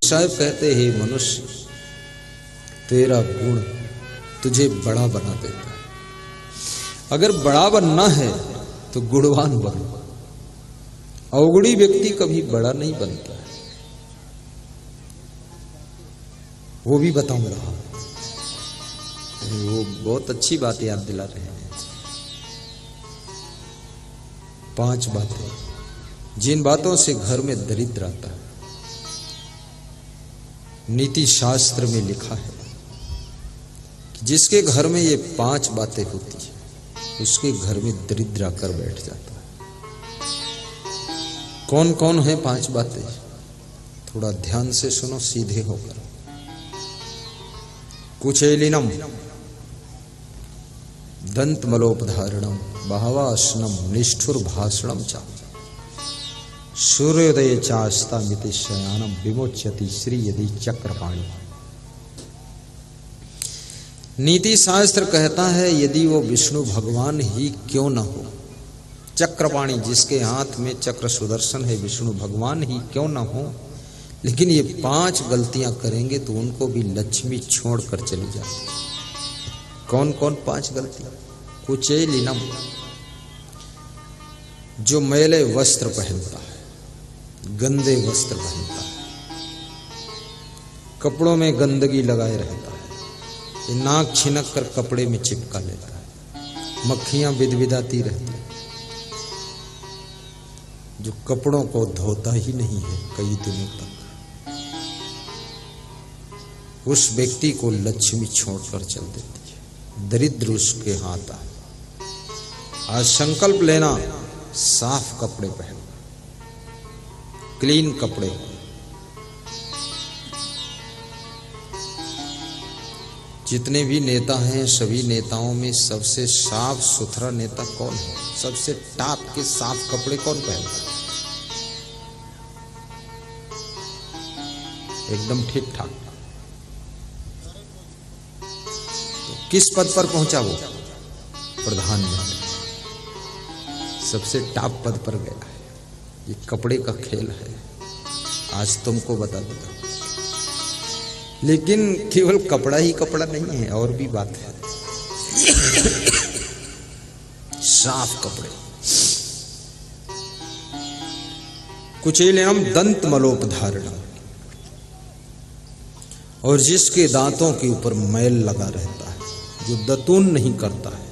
साहब कहते हे मनुष्य, तेरा गुण तुझे बड़ा बना देता है। अगर बड़ा बनना है तो गुणवान बनो। अवगुणी व्यक्ति कभी बड़ा नहीं बनता है। वो भी बताऊंगा। वो बहुत अच्छी बात याद दिला रहे हैं। 5 बातें, जिन बातों से घर में दरिद्र आता है। नीति शास्त्र में लिखा है कि जिसके घर में ये 5 बातें होती है उसके घर में दरिद्र आकर बैठ जाता है। कौन कौन है 5 बातें? थोड़ा ध्यान से सुनो, सीधे होकर। कुचेलिनम दंतमलोपधारणम बहवासनम निष्ठुर भाषणम च सूर्योदय चास्तामिति शयानम विमोच्यति श्री यदि चक्रपाणी। नीति शास्त्र कहता है यदि वो विष्णु भगवान ही क्यों न हो, चक्रपाणी जिसके हाथ में चक्र सुदर्शन है विष्णु भगवान ही क्यों न हो, लेकिन ये 5 गलतियां करेंगे तो उनको भी लक्ष्मी छोड़कर चली जाती। कौन कौन 5 गलतियां? कुचेलिनम, जो मैले वस्त्र पहनता है, गंदे वस्त्र पहनता है, कपड़ों में गंदगी लगाए रहता है, नाक छिनक कर कपड़े में चिपका लेता है, मक्खियां बिदबिदाती रहती है, जो कपड़ों को धोता ही नहीं है कई दिनों तक, उस व्यक्ति को लक्ष्मी छोड़कर चल देती है। दरिद्र उसके हाथ आए। आज संकल्प लेना, साफ कपड़े पहनना, क्लीन कपड़े। जितने भी नेता हैं सभी नेताओं में सबसे साफ सुथरा नेता कौन है? सबसे टॉप के साफ कपड़े कौन पहनता है? एकदम ठीक ठाक। तो किस पद पर पहुंचा वो? प्रधानमंत्री। सबसे टॉप पद पर गया है। ये कपड़े का खेल है, आज तुमको बता दूंगा। लेकिन केवल कपड़ा ही कपड़ा नहीं है, और भी बात है। साफ कपड़े। कुचेलिनम दंतमलोपधारणम, और जिसके दांतों के ऊपर मैल लगा रहता है, जो दतून नहीं करता है,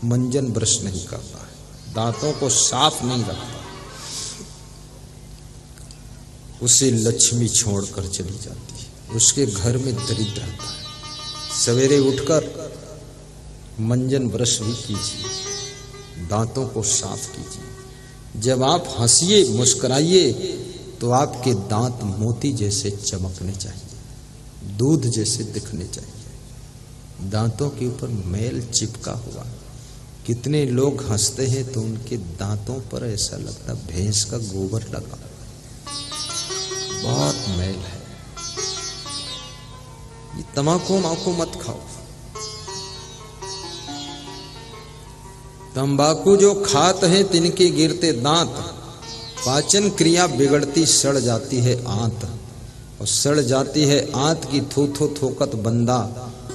मंजन ब्रश नहीं करता है, दांतों को साफ नहीं रखता, उसे लक्ष्मी छोड़कर चली जाती है। उसके घर में दरिद्र आता है। सवेरे उठकर मंजन ब्रश भी कीजिए, दांतों को साफ कीजिए। जब आप हंसिए, मुस्कुराइए तो आपके दांत मोती जैसे चमकने चाहिए, दूध जैसे दिखने चाहिए। दांतों के ऊपर मैल चिपका हुआ। कितने लोग हंसते हैं तो उनके दांतों पर ऐसा लगता भैंस का गोबर लगा, बहुत मैल है। ये तम्बाकू माकू मत खाओ। तंबाकू जो खात हैं तिनके गिरते दांत, पाचन क्रिया बिगड़ती, सड़ जाती है आंत, और सड़ जाती है आंत की थू थू थोकत बंदा,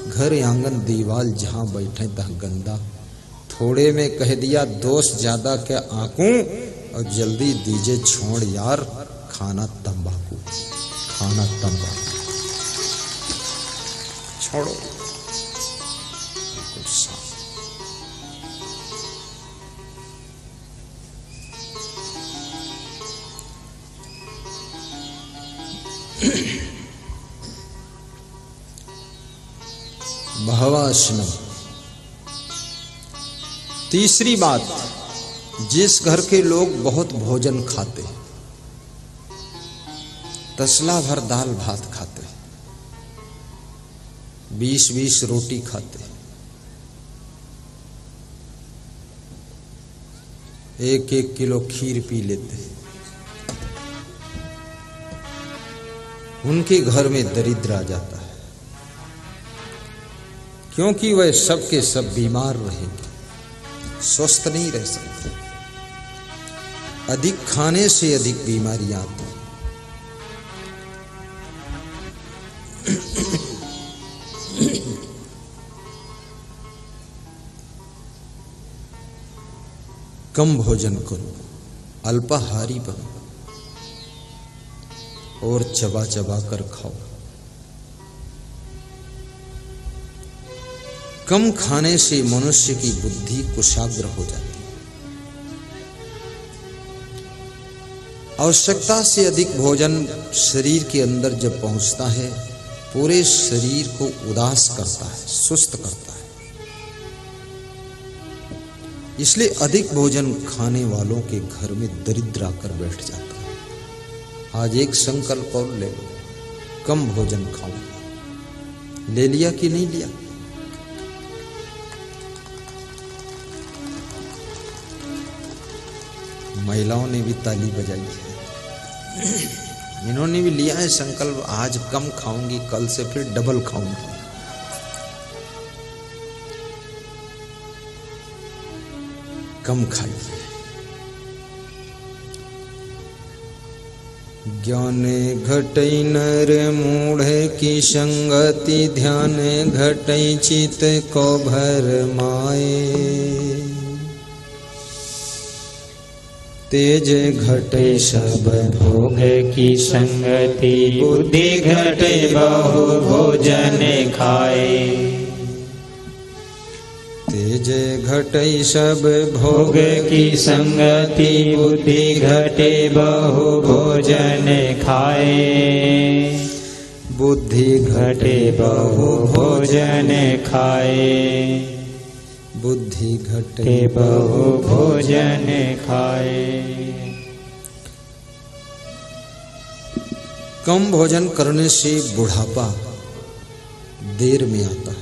घर आंगन दीवाल जहां बैठे तह गंदा। थोड़े में कह दिया दोस्त ज्यादा क्या आंकूं, और जल्दी दीजे छोड़ यार खाना तंबाकू, खाना तंबाकू छोड़ो। बहवासनम। तीसरी बात, जिस घर के लोग बहुत भोजन खाते, तसला भर दाल भात खाते, 20-20 रोटी खाते, 1-1 किलो खीर पी लेते, उनके घर में दरिद्र आ जाता है। क्योंकि वह सब के सब बीमार रहेंगे, स्वस्थ नहीं रह सकते। अधिक खाने से अधिक बीमारियां आती हैं। कम भोजन करो, अल्पाहारी बनो और चबा चबा कर खाओ। कम खाने से मनुष्य की बुद्धि कुशाग्र हो जाती है। आवश्यकता से अधिक भोजन शरीर के अंदर जब पहुंचता है, पूरे शरीर को उदास करता है, सुस्त करता है। इसलिए अधिक भोजन खाने वालों के घर में दरिद्र आकर बैठ जाता है। आज एक संकल्प और ले लो, कम भोजन खाओ। ले लिया कि नहीं लिया? महिलाओं ने भी ताली बजाई है, इन्होंने भी लिया है संकल्प, आज कम खाऊंगी, कल से फिर डबल खाऊंगी। कम खाइए। ज्ञान घटई नर मूढ़ की संगति, ध्यान घटई चित को भर माए। तेज घटे सब भोग की संगति, बुद्धि घटे बहु भोजन खाए। तेज घटई सब भोग की संगति, बुद्धि घटे बहु भोजन खाए। बुद्धि घटे बहु भोजन खाए। बुद्धि घटे बहु भोजन खाए। कम भोजन करने से बुढ़ापा देर में आता है।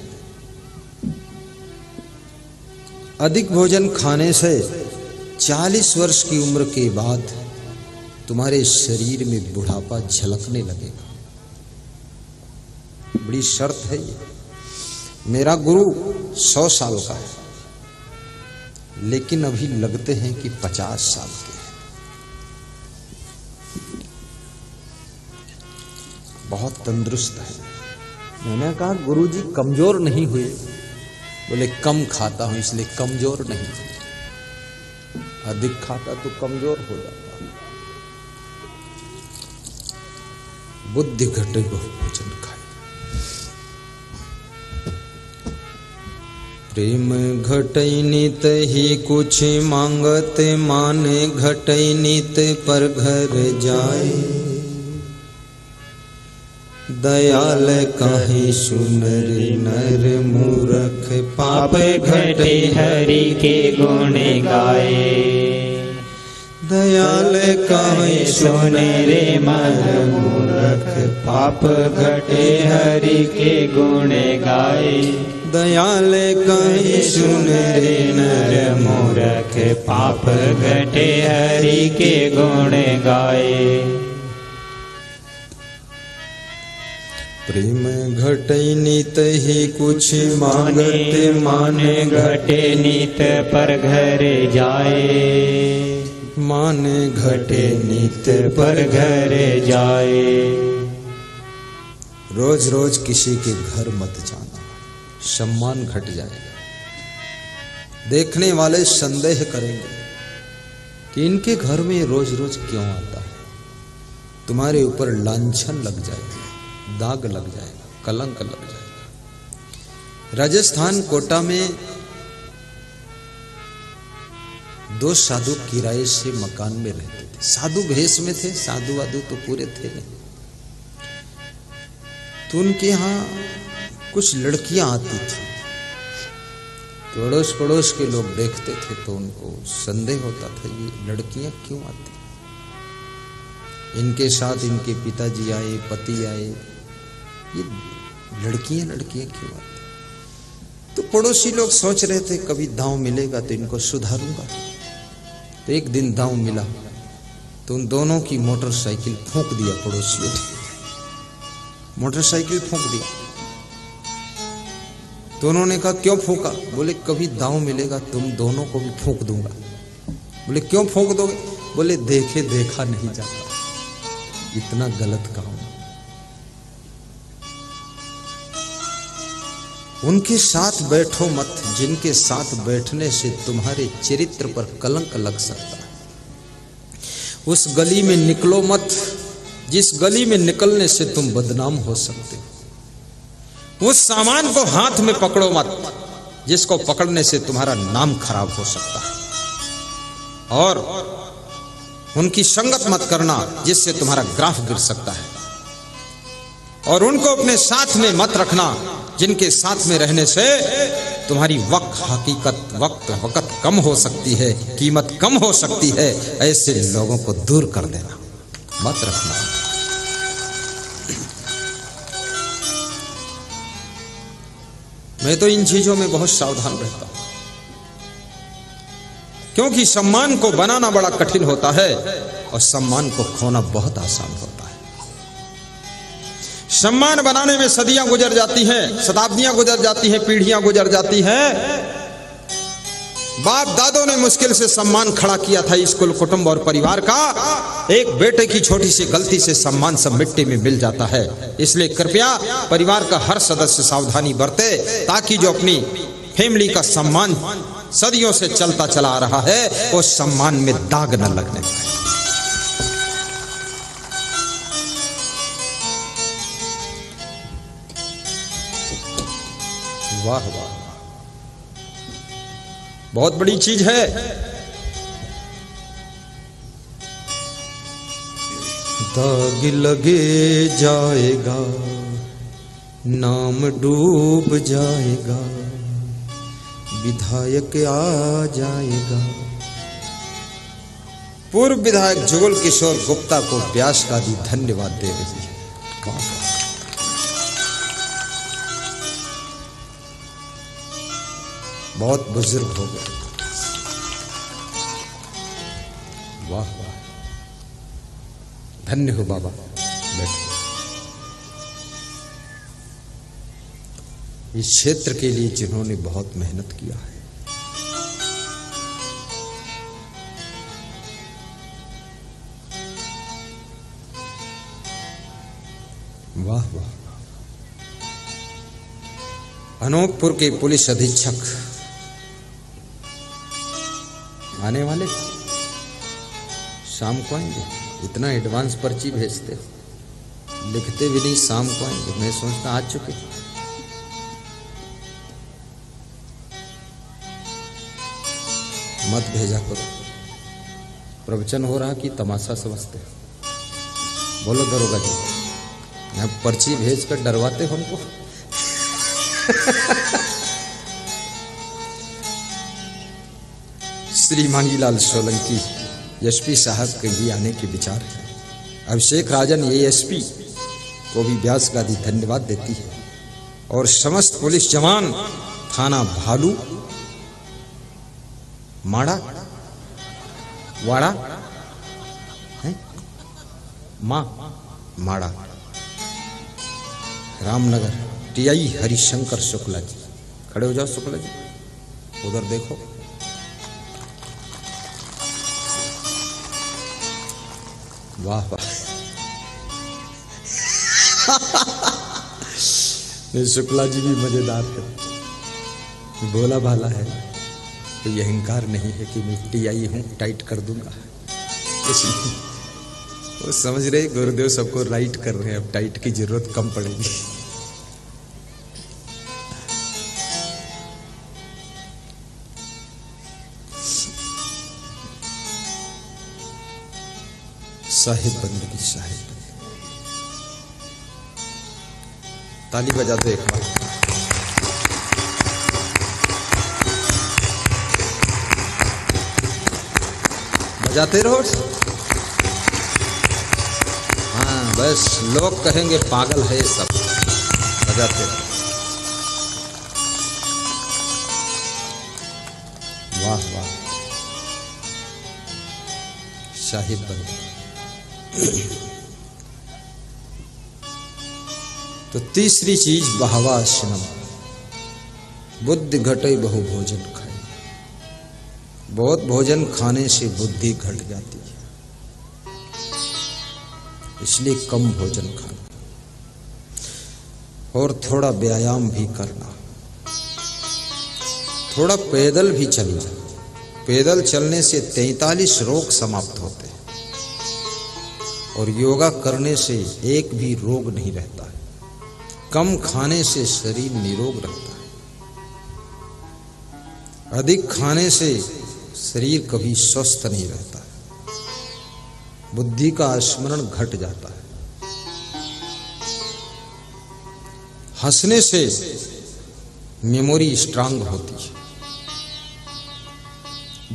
अधिक भोजन खाने से 40 वर्ष की उम्र के बाद तुम्हारे शरीर में बुढ़ापा झलकने लगेगा। बड़ी शर्त है ये। मेरा गुरु 100 साल का है, लेकिन अभी लगते हैं कि 50 साल के हैं। बहुत तंदुरुस्त है। मैंने कहा गुरुजी कमजोर नहीं हुए? बोले कम खाता हूं इसलिए कमजोर नहीं हुए। अधिक खाता तो कमजोर हो जाता। बुद्धि घटे बहु भोजन खाए। प्रेम घटई नित ही कुछ मांगत, माने घटई नित पर घर जाए। दयाल काहे सुनर नर मूरख, पाप घटे हरि के गुण गाए। दयाल काहे सुन रे नर मूरख, पाप घटे हरि के गुण गाए। दयाल काहे सुन रे नर मूरख, पाप घटे हरि के गुण गाए। प्रेम घटई नित ही कुछ मांगत, माने घटे नित पर घर जाए। माने घटे नित पर घर जाए। रोज रोज किसी के घर मत जाना, सम्मान घट जाएगा। देखने वाले संदेह करेंगे कि इनके घर में रोज रोज क्यों आता है। तुम्हारे ऊपर लांछन लग जाएगा, दाग लग जाएगा, कलंक लग जाएगा। राजस्थान कोटा में 2 साधु किराए से मकान में रहते थे। साधु भेष में थे, साधु वाधु तो पूरे थे नहीं। तो उनके यहाँ कुछ लड़कियां आती थी, तो अड़ोस पड़ोस के लोग देखते थे तो उनको संदेह होता था ये लड़कियां क्यों आती, इनके साथ इनके पिताजी आए, पति आए, ये लड़कियां क्यों आती। तो पड़ोसी लोग सोच रहे थे कभी दांव मिलेगा तो इनको सुधारूंगा। तो एक दिन दांव मिला तो उन दोनों की मोटरसाइकिल फूंक दिया पड़ोसियों ने। मोटरसाइकिल फूंक दिया तो उन्होंने कहा क्यों फूंका? बोले कभी दांव मिलेगा तुम दोनों को भी फूंक दूंगा। बोले क्यों फूंक दोगे? बोले देखे देखा नहीं जाता, इतना गलत काम। उनके साथ बैठो मत जिनके साथ बैठने से तुम्हारे चरित्र पर कलंक लग सकता है। उस गली में निकलो मत जिस गली में निकलने से तुम बदनाम हो सकते हो। उस सामान को हाथ में पकड़ो मत जिसको पकड़ने से तुम्हारा नाम खराब हो सकता है। और उनकी संगत मत करना जिससे तुम्हारा ग्राफ गिर सकता है। और उनको अपने साथ में मत रखना जिनके साथ में रहने से तुम्हारी वक्त कम हो सकती है, कीमत कम हो सकती है। ऐसे लोगों को दूर कर देना, मत रखना। मैं तो इन चीजों में बहुत सावधान रहता हूं, क्योंकि सम्मान को बनाना बड़ा कठिन होता है और सम्मान को खोना बहुत आसान होता है। सम्मान बनाने में सदियां गुजर जाती हैं, शताब्दियां गुजर जाती हैं, पीढ़ियां गुजर जाती हैं। बाप दादों ने मुश्किल से सम्मान खड़ा किया था इस कुल कुटुंब और परिवार का। एक बेटे की छोटी सी गलती से सम्मान सब मिट्टी में मिल जाता है। इसलिए कृपया परिवार का हर सदस्य सावधानी बरते, ताकि जो अपनी फैमिली का सम्मान सदियों से चलता चला आ रहा है वो सम्मान में दाग न लगने पाए। वाह वाह, बहुत बड़ी चीज है। दाग लगे जाएगा, नाम डूब जाएगा, विधायक आ जाएगा। पूर्व विधायक जुगल किशोर गुप्ता को व्यास का दी धन्यवाद दे रही है। बहुत बुजुर्ग हो गए। वाह वाह, धन्य हो बाबा। बैठो। इस क्षेत्र के लिए जिन्होंने बहुत मेहनत किया है, वाह वाह। अनोखपुर के पुलिस अधीक्षक आने वाले, शाम को आएंगे। इतना एडवांस पर्ची भेजते, लिखते भी नहीं, शाम को आएंगे। मैं सोचता आ चुके। मत भेजा करो, प्रवचन हो रहा कि तमाशा समझते। बोलो दरोगा जी, यहाँ पर्ची भेज कर डरवाते हमको। श्री मांगीलाल सोलंकी एसपी साहब के भी आने के विचार है। अभिषेक राजन एएसपी को भी व्यास गादी धन्यवाद देती है। और समस्त पुलिस जवान थाना भालू माड़ा वाड़ा है माड़ा रामनगर टीआई हरिशंकर शुक्ला जी, खड़े हो जाओ शुक्ला जी, उधर देखो। वाह वाह। शुक्ला जी भी मजेदार है, भोला भाला है। तो ये अहंकार नहीं है कि मैं टीआई हूं, टाइट कर दूंगा। वो समझ रहे गुरुदेव सबको राइट कर रहे हैं, अब टाइट की जरूरत कम पड़ेगी। साहिब बंदगी, साहिब ताली बजा दो एक बार। बजाते रहो। हाँ बस, लोग कहेंगे पागल है सब। बजाते रहो। वाह वाह, साहिब बंदगी। तो तीसरी चीज बहवाशनम, बुद्धि घटे बहु भोजन खाए। बहुत भोजन खाने से बुद्धि घट जाती है, इसलिए कम भोजन खाना और थोड़ा व्यायाम भी करना। थोड़ा पैदल भी चलिए। पैदल चलने से 43 रोग समाप्त होते हैं और योगा करने से एक भी रोग नहीं रहता है। कम खाने से शरीर निरोग रहता है, अधिक खाने से शरीर कभी स्वस्थ नहीं रहता है, बुद्धि का स्मरण घट जाता है। हंसने से मेमोरी स्ट्रांग होती है,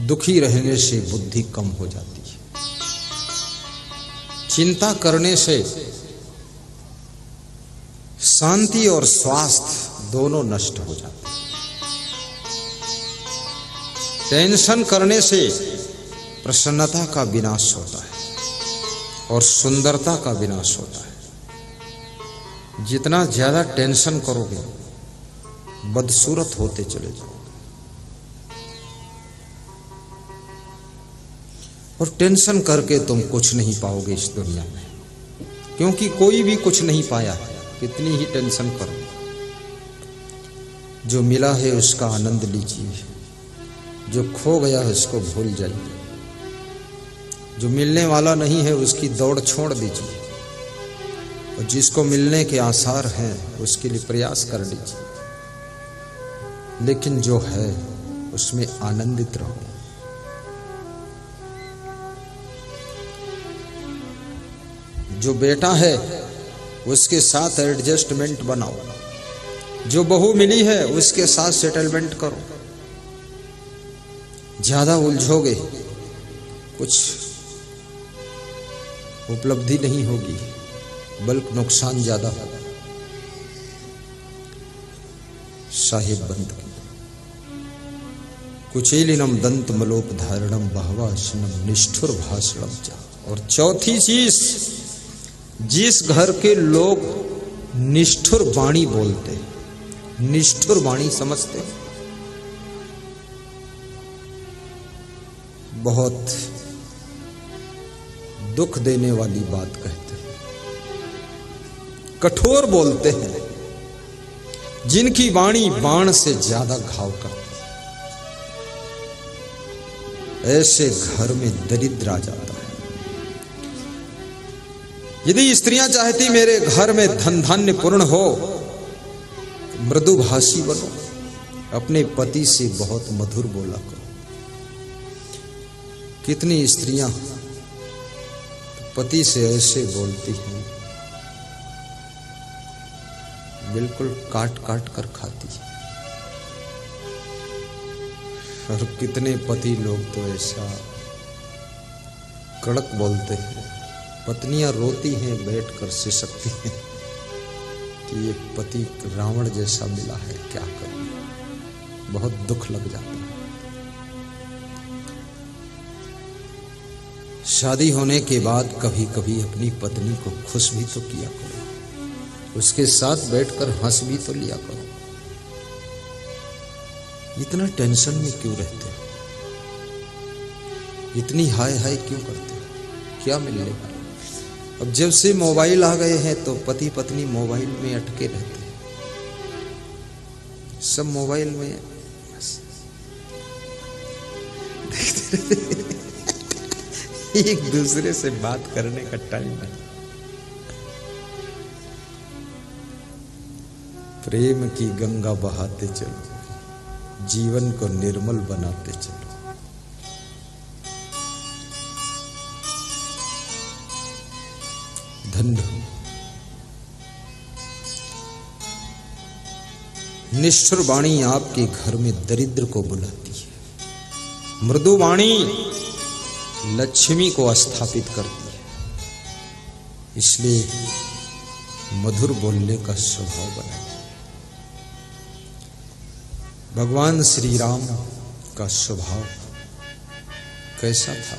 दुखी रहने से बुद्धि कम हो जाती है, चिंता करने से शांति और स्वास्थ्य दोनों नष्ट हो जाते हैं, टेंशन करने से प्रसन्नता का विनाश होता है और सुंदरता का विनाश होता है। जितना ज्यादा टेंशन करोगे बदसूरत होते चले जाओगे और टेंशन करके तुम कुछ नहीं पाओगे इस दुनिया में, क्योंकि कोई भी कुछ नहीं पाया है। कितनी ही टेंशन करो, जो मिला है उसका आनंद लीजिए, जो खो गया है उसको भूल जाइए, जो मिलने वाला नहीं है उसकी दौड़ छोड़ दीजिए और जिसको मिलने के आसार हैं उसके लिए प्रयास कर लीजिए, लेकिन जो है उसमें आनंदित रहो। जो बेटा है उसके साथ एडजस्टमेंट बनाओ, जो बहू मिली है उसके साथ सेटलमेंट करो। ज्यादा उलझोगे कुछ उपलब्धि नहीं होगी, बल्कि नुकसान ज्यादा होगा। साहिब बंद की कुचेलिनम दंत मलोपधारणम बहवाशनम निष्ठुर भाषणम चा। और चौथी चीज, जिस घर के लोग निष्ठुर वाणी बोलते, निष्ठुर वाणी समझते, बहुत दुख देने वाली बात कहते हैं, कठोर बोलते हैं, जिनकी वाणी बाण से ज्यादा घाव करती है, ऐसे घर में दरिद्र आ जाता है। यदि स्त्रियां चाहती मेरे घर में धन धान्य पूर्ण हो, मृदुभाषी बनो, अपने पति से बहुत मधुर बोला करो। कितनी स्त्रियां पति से ऐसे बोलती हैं, बिल्कुल काट काट कर खाती है, और कितने पति लोग तो ऐसा कड़क बोलते हैं, पत्नियां रोती हैं बैठकर सिसकती हैं कि ये पति रावण जैसा मिला है, क्या करूं, बहुत दुख लग जाता है। शादी होने के बाद कभी कभी अपनी पत्नी को खुश भी तो किया करो, उसके साथ बैठकर हंस भी तो लिया करो। इतना टेंशन में क्यों रहते हो, इतनी हाय हाय क्यों करते हो, क्या मिलने वाला? अब जब से मोबाइल आ गए हैं तो पति पत्नी मोबाइल में अटके रहते हैं, सब मोबाइल में एक दूसरे से बात करने का टाइम है। प्रेम की गंगा बहाते चलो, जीवन को निर्मल बनाते चलो। धन्य हो। निष्ठुर वाणी आपके घर में दरिद्र को बुलाती है, मृदु वाणी लक्ष्मी को स्थापित करती है। इसलिए मधुर बोलने का स्वभाव बनाए। भगवान श्री राम का स्वभाव कैसा था?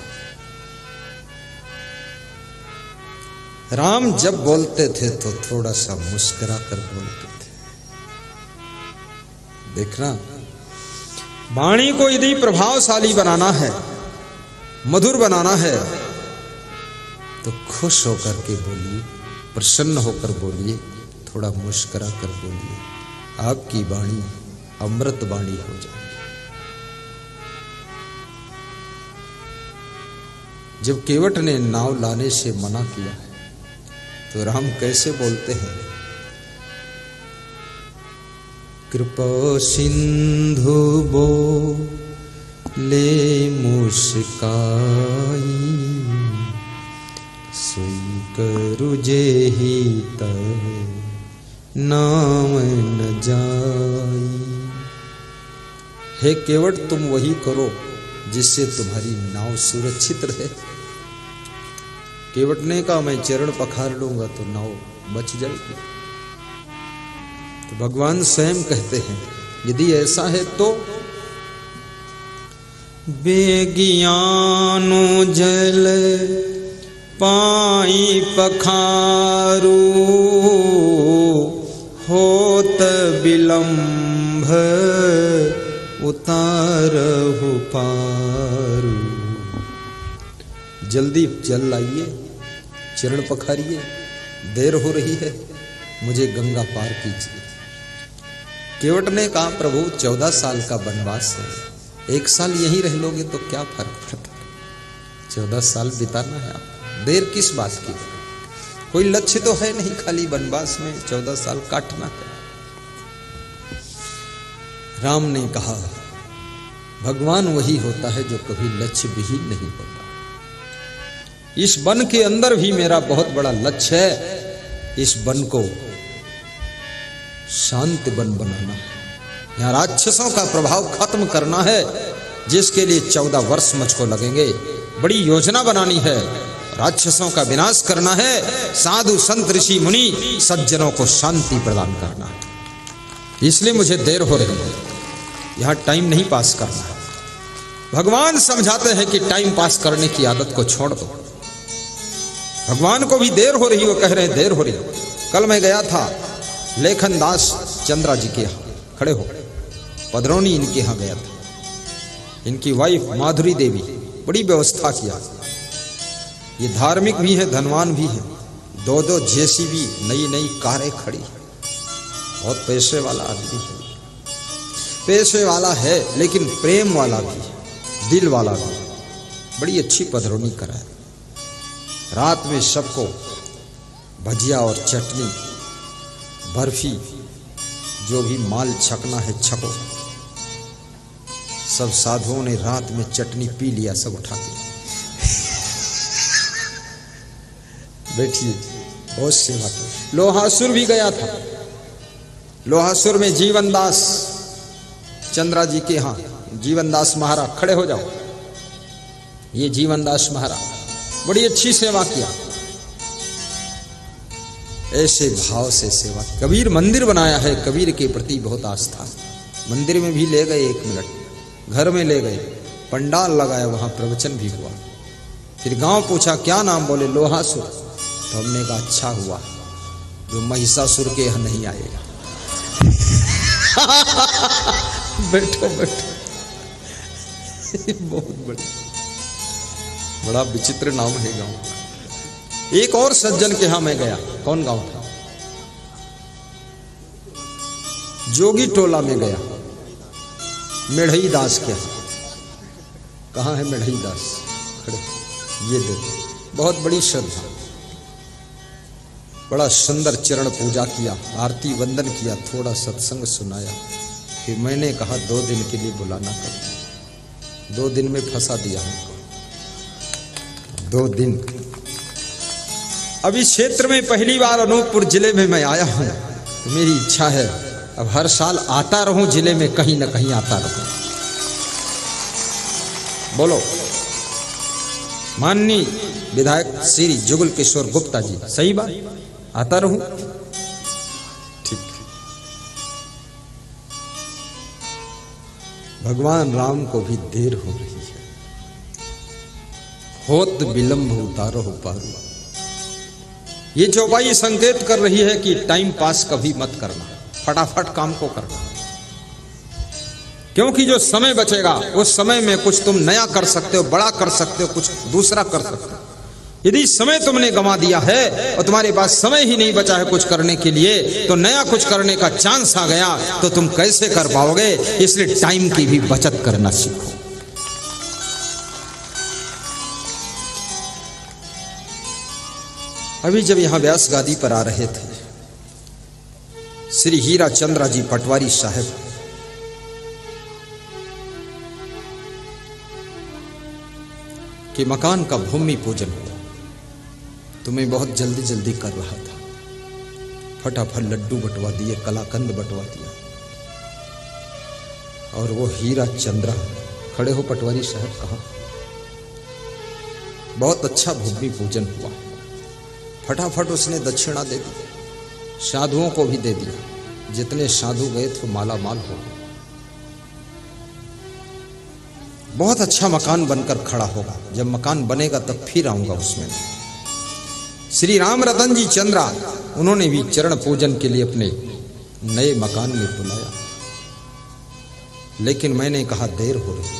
राम जब बोलते थे तो थोड़ा सा मुस्कुरा कर बोलते थे। देखना, वाणी को यदि प्रभावशाली बनाना है, मधुर बनाना है, तो खुश होकर के बोलिए, प्रसन्न होकर बोलिए, थोड़ा मुस्कुरा कर बोलिए। आपकी वाणी अमृत वाणी हो जाएगी। जब केवट ने नाव लाने से मना किया है तो राम कैसे बोलते हैं, कृपा सिंधु बोले मुस्काई, सोई करु जेहि तव नाम न जाई। हे केवट तुम वही करो जिससे तुम्हारी नाव सुरक्षित रहे। केवट ने कहा मैं चरण पखार लूंगा तो नाव बच जाएगी। तो भगवान स्वयं कहते हैं यदि ऐसा है तो बेगियानो जल पाई पखारू, होत विलंभ उतारहु पारू। जल्दी जल लाइए, चरण पखारिए, देर हो रही है, मुझे गंगा पार कीजिए। केवट ने कहा प्रभु 14 साल का वनवास है, 1 साल यहीं रह लोगे तो क्या फर्क पड़ता, 14 साल बिताना है आपको, देर किस बात की, कोई लक्ष्य तो है नहीं, खाली वनवास में 14 साल काटना है। राम ने कहा भगवान वही होता है जो कभी लक्ष्य विहीन नहीं होता। इस वन के अंदर भी मेरा बहुत बड़ा लक्ष्य है, इस वन को शांति वन बनाना है, यहाँ राक्षसों का प्रभाव खत्म करना है, जिसके लिए 14 वर्ष मुझको लगेंगे। बड़ी योजना बनानी है, राक्षसों का विनाश करना है, साधु संत ऋषि मुनि सज्जनों को शांति प्रदान करना है। इसलिए मुझे देर हो रही है, यहाँ टाइम नहीं पास करना है। भगवान समझाते हैं कि टाइम पास करने की आदत को छोड़ दो। भगवान को भी देर हो रही, वो कह रहे हैं देर हो रही। कल मैं गया था लेखन दास चंद्रा जी के यहाँ, खड़े हो, पधरौनी इनके यहाँ गया था। इनकी वाइफ माधुरी देवी, बड़ी व्यवस्था किया। ये धार्मिक भी है, धनवान भी है, 2-2 जेसीबी नई नई कारें खड़ी, बहुत पैसे वाला आदमी है, पैसे वाला है लेकिन प्रेम वाला भी है, दिल वाला भी। बड़ी अच्छी पधरौनी कराए। रात में सबको भजिया और चटनी, बर्फी, जो भी माल छकना है छको। सब साधुओं ने रात में चटनी पी लिया, सब उठा के बैठिए, बहुत सेवा की। लोहासुर भी गया था, लोहासुर में जीवनदास चंद्रा जी के यहाँ, जीवनदास महाराज, खड़े हो जाओ। ये जीवनदास महाराज बड़ी अच्छी सेवा किया, ऐसे भाव से सेवा। कबीर मंदिर बनाया है, कबीर के प्रति बहुत आस्था। मंदिर में भी ले गए 1 मिनट, घर में ले गए, पंडाल लगाया, वहां प्रवचन भी हुआ। फिर गांव पूछा क्या नाम, बोले लोहासुर। तो हमने कहा अच्छा हुआ जो महिषासुर के यहाँ नहीं आएगा। बैठो बैठो, बहुत बड़ा विचित्र नाम है गांव। एक और सज्जन के यहां मैं गया, कौन गांव था, जोगी टोला में गया, मेढ़ई दास के यहाँ। कहाँ है मेढ़ई दास, खड़े, ये देखो, बहुत बड़ी श्रद्धा, बड़ा सुंदर चरण पूजा किया, आरती वंदन किया, थोड़ा सत्संग सुनाया। फिर मैंने कहा 2 दिन के लिए बुलाना करो। 2 दिन में फंसा दिया हमको, 2 दिन। अभी क्षेत्र में पहली बार अनूपपुर जिले में मैं आया हूं, तो मेरी इच्छा है अब हर साल आता रहूं जिले में, कहीं ना कहीं आता रहूं। बोलो माननीय विधायक श्री जुगल किशोर गुप्ता जी, सही बात, आता रहूं, ठीक। भगवान राम को भी देर हो रही है, होत विलंब उतारो पारू। ये चौपाई संकेत कर रही है कि टाइम पास कभी मत करना, फटाफट काम को करना, क्योंकि जो समय बचेगा उस समय में कुछ तुम नया कर सकते हो, बड़ा कर सकते हो, कुछ दूसरा कर सकते हो। यदि समय तुमने गंवा दिया है और तुम्हारे पास समय ही नहीं बचा है कुछ करने के लिए, तो नया कुछ करने का चांस आ गया तो तुम कैसे कर पाओगे। इसलिए टाइम की भी बचत करना सीखो। अभी जब यहां व्यास गादी पर आ रहे थे, श्री हीरा चंद्रा जी पटवारी साहब के मकान का भूमि पूजन हुआ। तो मैं बहुत जल्दी जल्दी कर रहा था, फटाफट लड्डू बंटवा दिए, कलाकंद बंटवा दिया। और वो हीरा चंद्रा खड़े हो पटवारी साहब कहा, बहुत अच्छा भूमि पूजन हुआ। फटाफट उसने दक्षिणा दे दी, साधुओं को भी दे दिया। जितने साधु गए थे माला माल हो गए। बहुत अच्छा मकान बनकर खड़ा होगा, जब मकान बनेगा तब फिर आऊंगा उसमें। श्री राम रतन जी चंद्रा उन्होंने भी चरण पूजन के लिए अपने नए मकान में बुलाया, लेकिन मैंने कहा देर हो रही।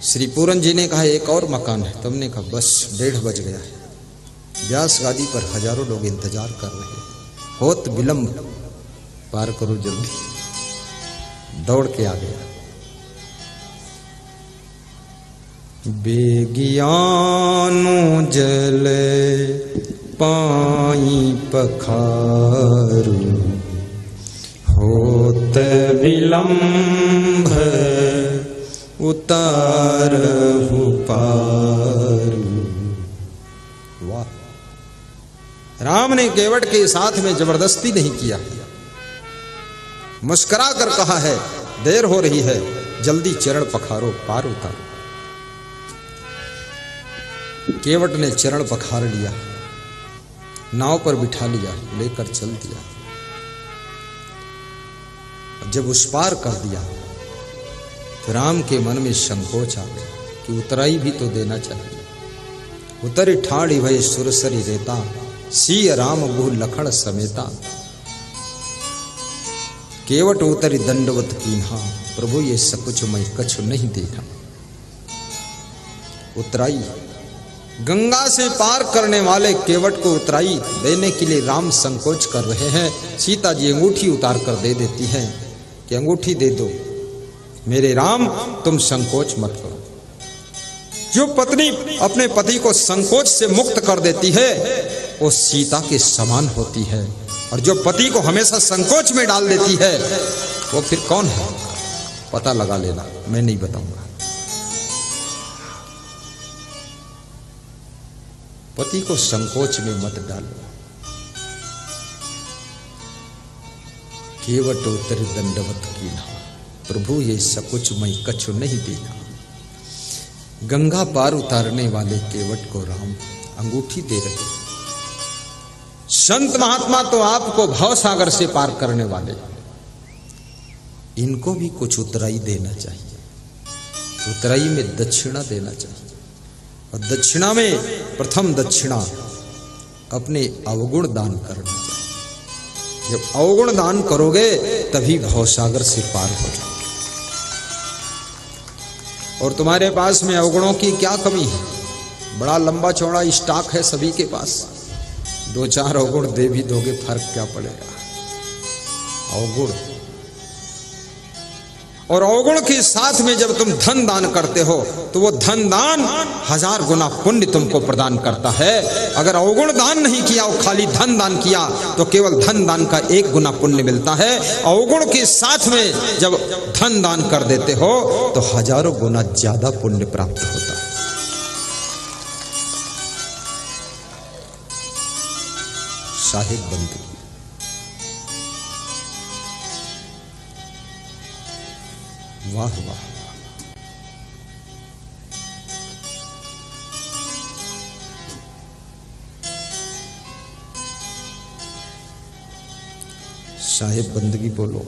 श्री पूरन जी ने कहा एक और मकान है। तुमने कहा बस 1:30 बज गया है। व्यास गादी पर हजारों लोग इंतजार कर रहे हैं। होत विलंब, पार करो जल्दी। दौड़ के आ गया। बेगियानो जल पाई पखारू, होत विलंब उतारहु पारू। वाह! राम ने केवट के साथ में जबरदस्ती नहीं किया, मुस्कुरा कर कहा है देर हो रही है, जल्दी चरण पखारो, पार उतारो। केवट ने चरण पखार लिया, नाव पर बिठा लिया, लेकर चल दिया। जब उस पार कर दिया तो राम के मन में संकोच आ गया कि उतराई भी तो देना चाहिए। उतरी ठाड़ी भय सुरसरी रेता, सीय राम गुह लखण समेता। केवट उतरी दंडवत कीन्हा, प्रभु ये सकुच मैं कछु नहीं देखा। उतराई, गंगा से पार करने वाले केवट को उतराई देने के लिए राम संकोच कर रहे हैं। सीता जी अंगूठी उतार कर दे देती है कि अंगूठी दे दो मेरे राम, तुम संकोच मत करो। जो पत्नी अपने पति को संकोच से मुक्त कर देती है वो सीता के समान होती है, और जो पति को हमेशा संकोच में डाल देती है वो फिर कौन है? पता लगा लेना, मैं नहीं बताऊंगा। पति को संकोच में मत डालो। केवट उतर दंडवत कीन्हा, प्रभु ये सकुच मैं कछु नहीं देखा। गंगा पार उतारने वाले केवट को राम अंगूठी दे रहे। संत महात्मा तो आपको भव सागर से पार करने वाले, इनको भी कुछ उतराई देना चाहिए। उतराई में दक्षिणा देना चाहिए, और दक्षिणा में प्रथम दक्षिणा अपने अवगुण दान करना चाहिए। जब अवगुण दान करोगे तभी भवसागर से पार हो जाओगे। और तुम्हारे पास में अवगुणों की क्या कमी है? बड़ा लंबा चौड़ा स्टॉक है सभी के पास। 2-4 अवगुण दे भी दोगे, फर्क क्या पड़ेगा? अवगुण और अवगुण के साथ में जब तुम धन दान करते हो तो वो धन दान 1000 गुना पुण्य तुमको प्रदान करता है। अगर अवगुण दान नहीं किया और खाली धन दान किया तो केवल धन दान का 1 गुना पुण्य मिलता है। अवगुण के साथ में जब धन दान कर देते हो तो हजारों गुना ज्यादा पुण्य प्राप्त होता है। साहिब बंधु, वाह वाह, साहिब बंदगी बोलो।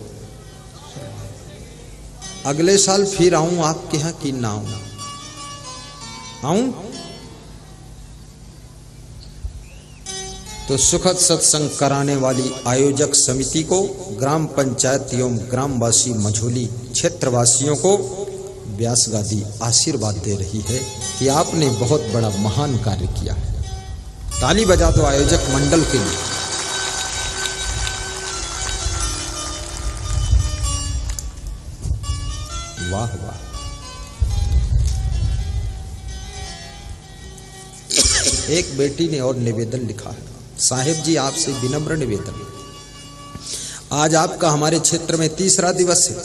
अगले साल फिर आऊं आपके यहां कि ना आऊं? तो सुखद सत्संग कराने वाली आयोजक समिति को, ग्राम पंचायत एवं ग्रामवासी मझोली क्षेत्रवासियों को व्यास गादी आशीर्वाद दे रही है कि आपने बहुत बड़ा महान कार्य किया है। ताली बजा दो आयोजक मंडल के लिए। वाह वाह। एक बेटी ने और निवेदन लिखा है, साहिब जी आपसे विनम्र निवेदन, आज आपका हमारे क्षेत्र में 3रा दिवस है।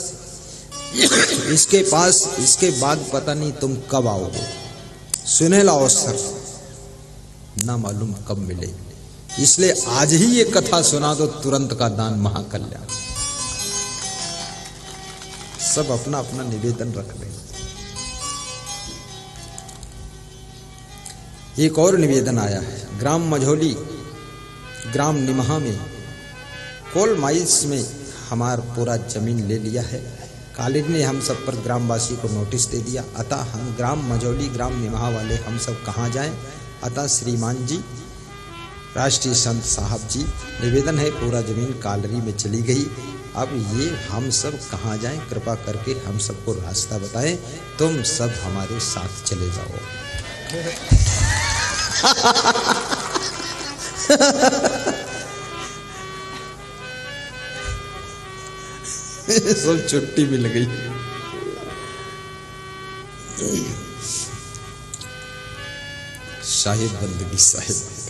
इसके बाद पता नहीं तुम कब आओगे, सुनहला अवसर ना मालूम कब मिले, इसलिए आज ही ये कथा सुना दो, तुरंत का दान महाकल्याण। सब अपना अपना निवेदन रख रहे। एक और निवेदन आया है, ग्राम मझोली, ग्राम निमहा में कोल माइल्स में हमार पूरा जमीन ले लिया है। कालिक ने हम सब पर ग्रामवासी को नोटिस दे दिया, अतः हम ग्राम मझोली ग्राम निमहा वाले हम सब कहाँ जाएं। अतः श्रीमान जी, राष्ट्रीय संत साहब जी, निवेदन है पूरा जमीन कालरी में चली गई, अब ये हम सब कहाँ जाएं, कृपा करके हम सबको रास्ता बताएं, तुम सब हमारे साथ चले जाओ। सब छुट्टी मिल गई। साहिब बंदगी, साहिब बंदगी।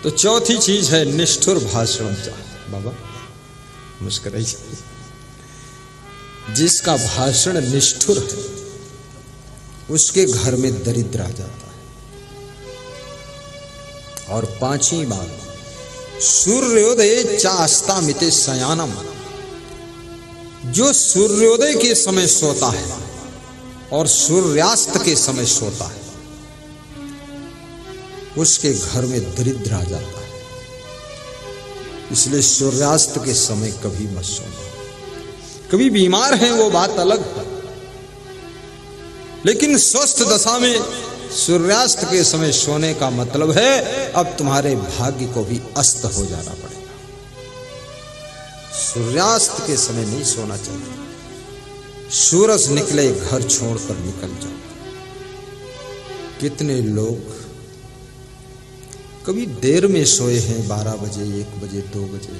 तो चौथी चीज है निष्ठुर भाषण। बाबा मुस्कुराइए। जिसका भाषण निष्ठुर है उसके घर में दरिद्र आ जाता है। और 5वीं बात, सूर्योदय चास्तामिते शयानम, जो सूर्योदय के समय सोता है और सूर्यास्त के समय सोता है उसके घर में दरिद्र आ जाता है। इसलिए सूर्यास्त के समय कभी मत सोना। कभी बीमार हैं वो बात अलग है, लेकिन स्वस्थ दशा में सूर्यास्त के समय सोने का मतलब है अब तुम्हारे भाग्य को भी अस्त हो जाना पड़ेगा। सूर्यास्त के समय नहीं सोना चाहिए। सूरज निकले घर छोड़कर निकल जाओ। कितने लोग कभी देर में सोए हैं, 12 बजे, 1 बजे, 2 बजे,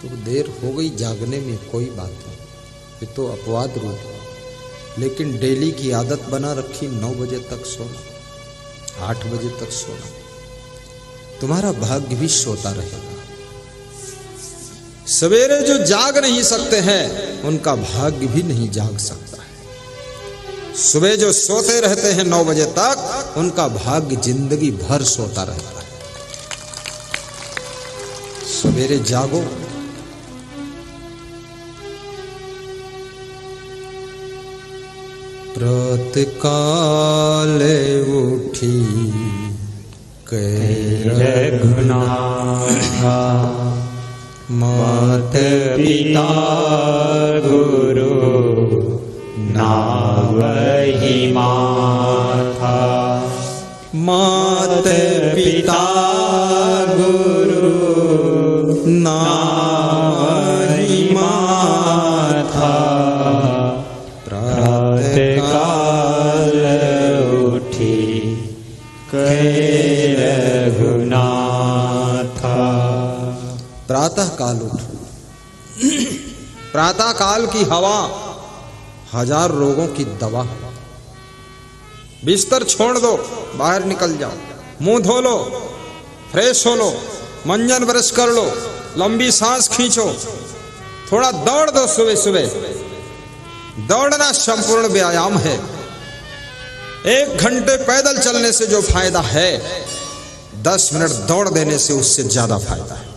तो देर हो गई जागने में, कोई बात नहीं, ये तो अपवाद रूप है। लेकिन डेली की आदत बना रखी 9 बजे तक सोना, 8 बजे तक सोना, तुम्हारा भाग्य भी सोता रहेगा। सवेरे जो जाग नहीं सकते हैं उनका भाग्य भी नहीं जाग सकता है। सुबह जो सोते रहते हैं 9 बजे तक उनका भाग्य जिंदगी भर सोता रहता है। सवेरे जागो। प्रातःकाल उठी रघुनाथा, मात पिता गुरु नावहि माथा। मात पिता गुरु नावहि माथा। प्रातःकाल उठी रघुनाथा। प्रातः काल उठो। प्रातः काल की हवा 1000 रोगों की दवा। बिस्तर छोड़ दो, बाहर निकल जाओ, मुंह धो लो, फ्रेश हो लो, मंजन ब्रश कर लो, लंबी सांस खींचो, थोड़ा दौड़ दो। सुबह सुबह दौड़ना संपूर्ण व्यायाम है। 1 घंटे पैदल चलने से जो फायदा है 10 मिनट दौड़ देने से उससे ज्यादा फायदा है।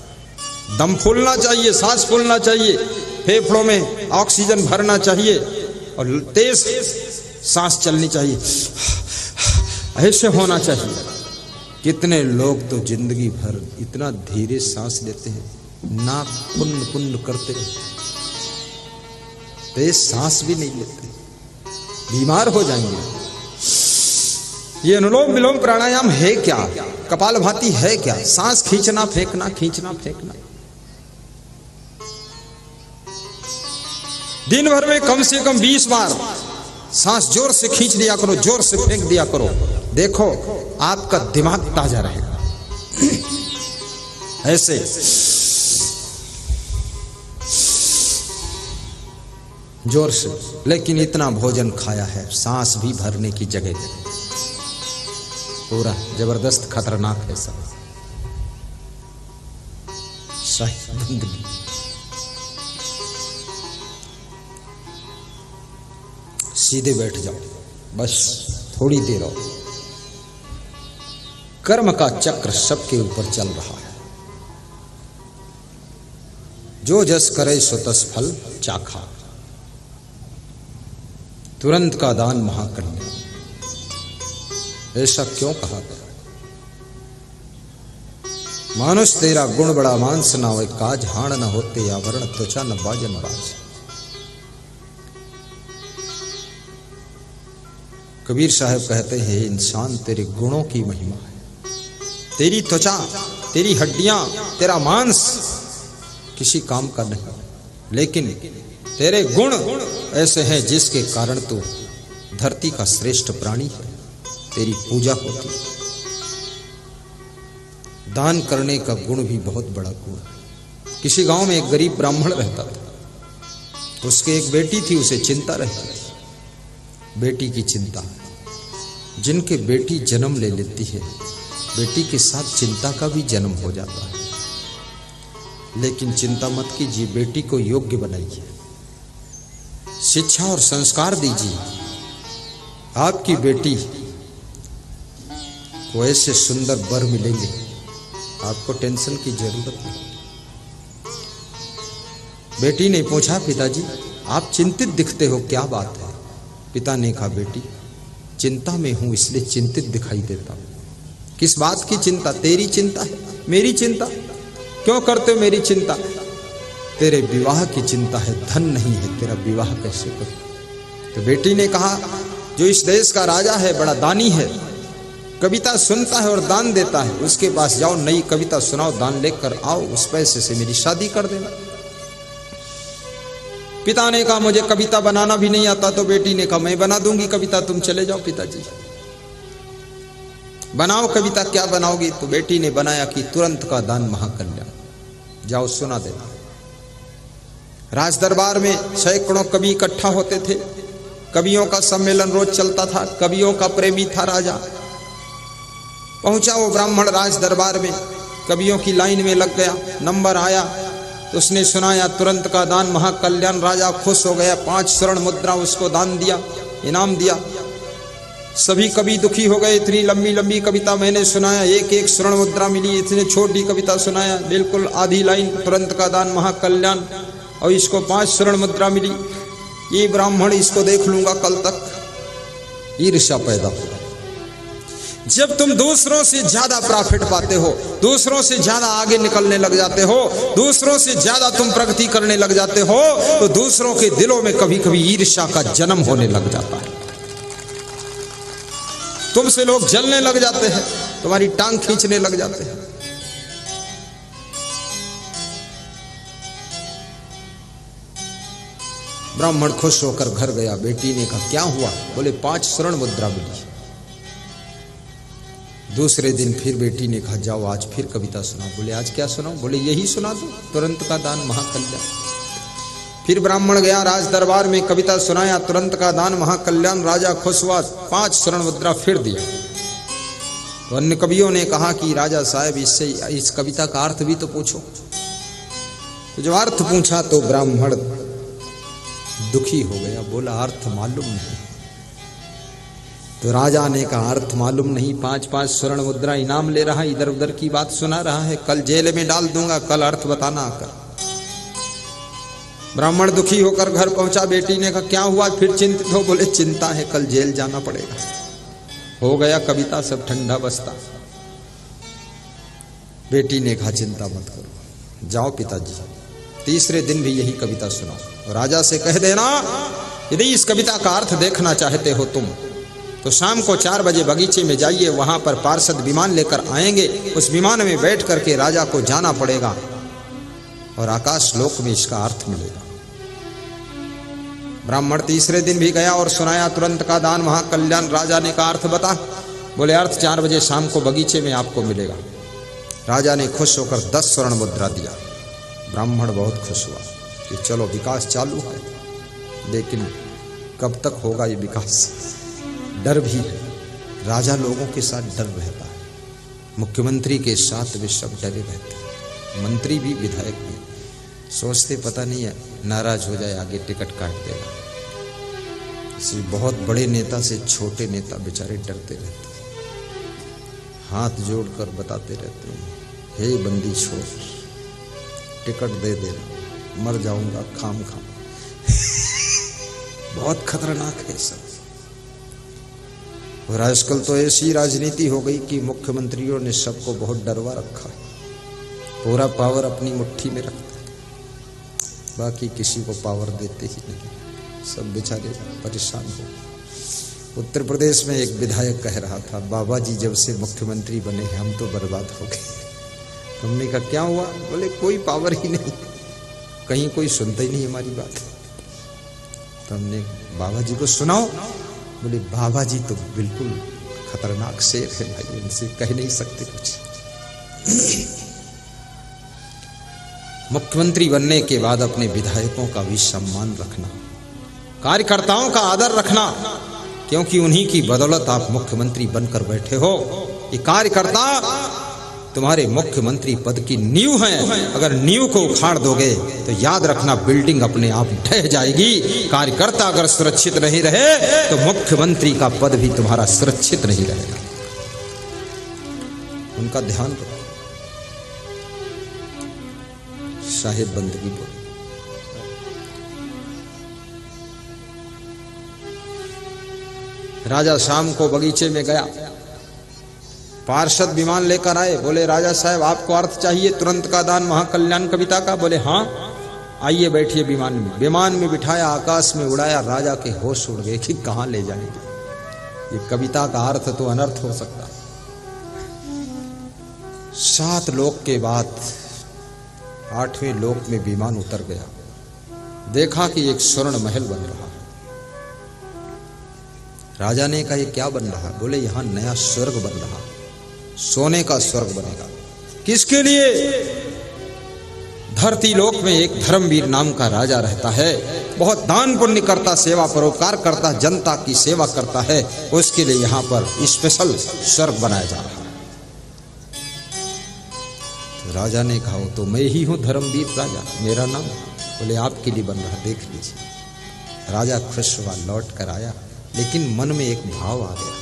दम फूलना चाहिए, सांस फूलना चाहिए, फेफड़ों में ऑक्सीजन भरना चाहिए और तेज सांस चलनी चाहिए, ऐसे होना चाहिए। कितने लोग तो जिंदगी भर इतना धीरे सांस लेते हैं, नाक पुन्न पुन्न करते रहते, तेज सांस भी नहीं लेते, बीमार हो जाएंगे। ये अनुलोम विलोम प्राणायाम है क्या? कपालभाति है क्या? सांस खींचना फेंकना, खींचना फेंकना। दिन भर में कम से कम 20 बार सांस जोर से खींच दिया करो, जोर से फेंक दिया करो। देखो आपका दिमाग ताजा रहेगा। ऐसे जोर से। लेकिन इतना भोजन खाया है, सांस भी भरने की जगह नहीं। पूरा जबरदस्त खतरनाक है सब। शाही बंदगी। सीधे बैठ जाओ, बस थोड़ी देर और। कर्म का चक्र सबके ऊपर चल रहा है। जो जस करे सो तस फल चाखा। तुरंत का दान महाकन्या। ऐसा क्यों कहा गया? मानुष तेरा गुण बड़ा मांस ना होए काज, हाण न होते आवरण त्वचा न बाजन राज। कबीर साहब कहते हैं, इंसान तेरे गुणों की महिमा है। तेरी त्वचा, तेरी हड्डियां, तेरा मांस किसी काम का नहीं, लेकिन तेरे गुण ऐसे हैं जिसके कारण तू धरती का श्रेष्ठ प्राणी है। तेरी पूजा होती है। दान करने का गुण भी बहुत बड़ा गुण है। किसी गांव में एक गरीब ब्राह्मण रहता था। उसके एक बेटी थी, उसे चिंता रहती थी। बेटी की चिंता। जिनके बेटी जन्म ले लेती है, बेटी के साथ चिंता का भी जन्म हो जाता है। लेकिन चिंता मत कीजिए, बेटी को योग्य बनाइए, शिक्षा और संस्कार दीजिए। आपकी बेटी को ऐसे सुंदर वर मिलेंगे, आपको टेंशन की जरूरत नहीं। बेटी ने पूछा, पिताजी आप चिंतित दिखते हो, क्या बात है? पिता ने कहा, बेटी चिंता में हूं इसलिए चिंतित दिखाई देता हूं। किस बात की चिंता? तेरी चिंता है, मेरी चिंता। क्यों करते हो मेरी चिंता? तेरे विवाह की चिंता है, धन नहीं है, तेरा विवाह कैसे करूं? तो बेटी ने कहा, जो इस देश का राजा है, बड़ा दानी है, कविता सुनता है और दान देता है, उसके पास जाओ, नई कविता सुनाओ, दान लेकर आओ, उस पैसे से मेरी शादी कर देना। पिता ने कहा, मुझे कविता बनाना भी नहीं आता। तो बेटी ने कहा, मैं बना दूंगी कविता, तुम चले जाओ पिताजी, बनाओ कविता। क्या बनाओगी? तो बेटी ने बनाया कि तुरंत का दान महाकल्याण, जाओ सुना देना। राज दरबार में सैकड़ों कवि इकट्ठा होते थे। कवियों का सम्मेलन रोज चलता था। कवियों का प्रेमी था राजा। पहुंचा वो ब्राह्मण राज दरबार में, कवियों की लाइन में लग गया, नंबर आया तो उसने सुनाया तुरंत का दान महाकल्याण। राजा खुश हो गया, 5 स्वर्ण मुद्रा उसको दान दिया, इनाम दिया। सभी कवि दुखी हो गए, इतनी लंबी लंबी कविता मैंने सुनाया, एक एक स्वर्ण मुद्रा मिली, इतनी छोटी कविता सुनाया, बिल्कुल आधी लाइन, तुरंत का दान महाकल्याण, और इसको 5 स्वर्ण मुद्रा मिली। ये ब्राह्मण, इसको देख लूंगा कल तक। ईर्ष्या पैदा होगा। जब तुम दूसरों से ज्यादा प्रॉफिट पाते हो, दूसरों से ज्यादा आगे निकलने लग जाते हो, दूसरों से ज्यादा तुम प्रगति करने लग जाते हो, तो दूसरों के दिलों में कभी कभी ईर्ष्या का जन्म होने लग जाता है। तुमसे लोग जलने लग जाते हैं, तुम्हारी टांग खींचने लग जाते हैं। ब्राह्मण खुश होकर घर गया। बेटी ने कहा, क्या हुआ? बोले 5 स्वर्ण मुद्रा मिली। दूसरे दिन फिर बेटी ने कहा, जाओ आज फिर कविता सुनाओ। बोले आज क्या सुनाओ? बोले यही सुना दो, तुरंत का दान महाकल्याण। फिर ब्राह्मण गया राज दरबार में, कविता सुनाया, तुरंत का दान महाकल्याण। राजा खुश हुआ, 5 स्वर्ण मुद्रा फिर दिया। तो अन्य कवियों ने कहा कि राजा साहब, इससे इस कविता का अर्थ भी तो पूछो। तो जब अर्थ पूछा तो ब्राह्मण दुखी हो गया, बोला अर्थ मालूम नहीं। तो राजा ने कहा, अर्थ मालूम नहीं, 5-5 स्वर्ण मुद्रा इनाम ले रहा, इधर उधर की बात सुना रहा है, कल जेल में डाल दूंगा, कल अर्थ बताना आकर। ब्राह्मण दुखी होकर घर पहुंचा। बेटी ने कहा, क्या हुआ? फिर चिंतित हो? बोले चिंता है, कल जेल जाना पड़ेगा। हो गया कविता, सब ठंडा बस्ता। बेटी ने कहा, चिंता मत करो, जाओ पिताजी, तीसरे दिन भी यही कविता सुनाओ। राजा से कह देना, यदि इस कविता का अर्थ देखना चाहते हो तुम, तो शाम को 4 बजे बगीचे में जाइए, वहां पर पार्षद विमान लेकर आएंगे, उस विमान में बैठ करके राजा को जाना पड़ेगा और आकाश लोक में इसका अर्थ मिलेगा। ब्राह्मण तीसरे दिन भी गया और सुनाया, तुरंत का दान महाकल्याण। राजा ने कहा, अर्थ बता। बोले अर्थ 4 बजे शाम को बगीचे में आपको मिलेगा। राजा ने खुश होकर 10 स्वर्ण मुद्रा दिया। ब्राह्मण बहुत खुश हुआ कि चलो विकास चालू है, लेकिन कब तक होगा ये विकास? डर भी है। राजा लोगों के साथ डर रहता है, मुख्यमंत्री के साथ वे सब डरे रहते हैं। मंत्री भी विधायक भी सोचते पता नहीं है नाराज हो जाए आगे टिकट काट देगा। इसी बहुत बड़े नेता से छोटे नेता बेचारे डरते रहते हैं, हाथ जोड़कर बताते रहते हैं, हे बंदी छोड़, टिकट दे देना, मर जाऊंगा खाम खाम। बहुत खतरनाक है सब। और आजकल तो ऐसी राजनीति हो गई कि मुख्यमंत्रियों ने सबको बहुत डरवा रखा है, पूरा पावर अपनी मुट्ठी में रखता है, बाकी किसी को पावर देते ही नहीं, सब बेचारे परेशान हो। उत्तर प्रदेश में एक विधायक कह रहा था, बाबा जी जब से मुख्यमंत्री बने हैं हम तो बर्बाद हो गए। हमने कहा क्या हुआ? बोले कोई पावर ही नहीं, कहीं कोई सुनता ही नहीं हमारी बात। तो हमने बाबा जी को सुनाओ। बोले बाबा जी तो बिल्कुल खतरनाक शेर है भाई, उनसे कह नहीं सकते कुछ। मुख्यमंत्री बनने के बाद अपने विधायकों का भी सम्मान रखना, कार्यकर्ताओं का आदर रखना, क्योंकि उन्हीं की बदौलत आप मुख्यमंत्री बनकर बैठे हो। ये कार्यकर्ता तुम्हारे मुख्यमंत्री पद की नींव है। अगर नींव को उखाड़ दोगे तो याद रखना बिल्डिंग अपने आप ढह जाएगी। कार्यकर्ता अगर सुरक्षित नहीं रहे तो मुख्यमंत्री का पद भी तुम्हारा सुरक्षित नहीं रहेगा। उनका ध्यान रखो। साहिब बंदगी बोलो। राजा शाम को बगीचे में गया, पार्षद विमान लेकर आए। बोले राजा साहब आपको अर्थ चाहिए तुरंत का दान महाकल्याण कविता का? बोले हाँ, आइए बैठिए विमान में। विमान में बिठाया, आकाश में उड़ाया। राजा के होश उड़ गए कि कहां ले जाएंगे, ये कविता का अर्थ तो अनर्थ हो सकता। 7 लोक के बाद 8वें लोक में विमान उतर गया। देखा कि एक स्वर्ण महल बन रहा है। राजा ने कहा ये क्या बन रहा है? बोले यहां नया स्वर्ग बन रहा है, सोने का स्वर्ग बनेगा। किसके लिए? धरती लोक में एक धर्मवीर नाम का राजा रहता है, बहुत दान पुण्य करता, सेवा परोपकार करता, जनता की सेवा करता है। उसके लिए यहां पर स्पेशल स्वर्ग बनाया जा रहा है। तो राजा ने कहा तो मैं ही हूं धर्मवीर राजा, मेरा नाम। बोले आपके लिए बन रहा, देख लीजिए। राजा खुश हुआ, लौट कर आया, लेकिन मन में एक भाव आ गया।